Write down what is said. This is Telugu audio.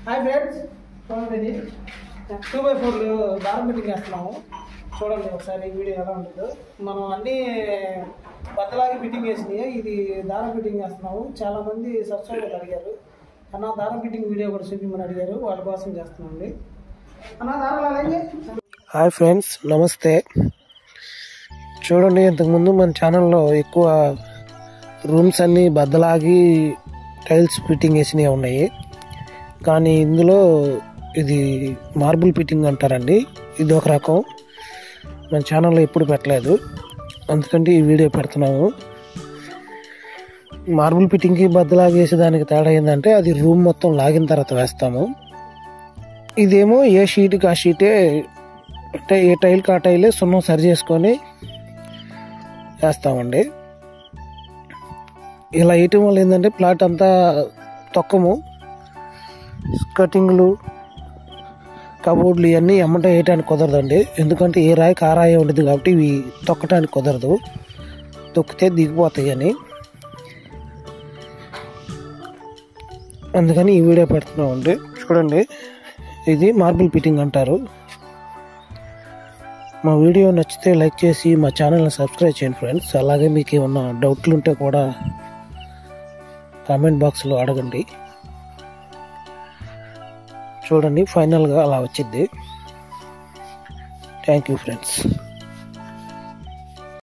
హాయ్ ఫ్రెండ్స్, చూడండి 2x4 దారం ఫిట్టింగ్ చేస్తున్నాము. చూడండి ఒకసారి వీడియో ఎలా ఉంటుందో. మనం అన్నీ బద్దలాగి ఫిట్టింగ్ చేసినాయి. ఇది దారం ఫిట్టింగ్ చేస్తున్నాము. చాలామంది సబ్స్క్రైబర్లు అడిగారు, అన్న దారం ఫిట్టింగ్ వీడియో కూడా చూపించమని అడిగారు. వాళ్ళ కోసం చేస్తున్నామండి. అన్న దారాలు అలాగే. హాయ్ ఫ్రెండ్స్, నమస్తే. చూడండి, ఇంతకుముందు మన ఛానల్లో ఎక్కువ రూమ్స్ అన్నీ బద్దలాగి టైల్స్ ఫిట్టింగ్ వేసినవి ఉన్నాయి. కానీ ఇందులో ఇది మార్బుల్ ఫిట్టింగ్ అంటారండి. ఇది ఒక రకం, మన ఛానల్లో ఎప్పుడు పెట్టలేదు, అందుకంటే ఈ వీడియో పెడుతున్నాము. మార్బుల్ ఫిట్టింగ్కి బద్దలాగి వేసేదానికి తేడా ఏంటంటే అది రూమ్ మొత్తం లాగిన తర్వాత వేస్తాము. ఇదేమో ఏ షీట్కి ఆ షీటే, అంటే ఏ టైల్కి ఆ టైలే సున్నం సరి చేసుకొని వేస్తామండి. ఇలా వేయటం వల్ల ఏంటంటే ప్లాట్ అంతా తొక్కము, కటింగ్లు, కబోర్డ్లు ఇవన్నీ ఎమ్మట వేయటానికి కుదరదండి. ఎందుకంటే ఏ రాయికి ఆ రాయి ఉండదు కాబట్టి ఇవి తొక్కటానికి కుదరదు, తొక్కితే దిగిపోతాయి అని. అందుకని ఈ వీడియో పెడుతున్నామండి. చూడండి, ఇది మార్బుల్ ఫిట్టింగ్ అంటారు. మా వీడియో నచ్చితే లైక్ చేసి మా ఛానల్ని సబ్స్క్రైబ్ చేయండి ఫ్రెండ్స్. అలాగే మీకు ఏమన్నా డౌట్లు ఉంటే కూడా కామెంట్ బాక్స్లో అడగండి. చూడండి, ఫైనల్గా అలా వచ్చింది. Thank you friends.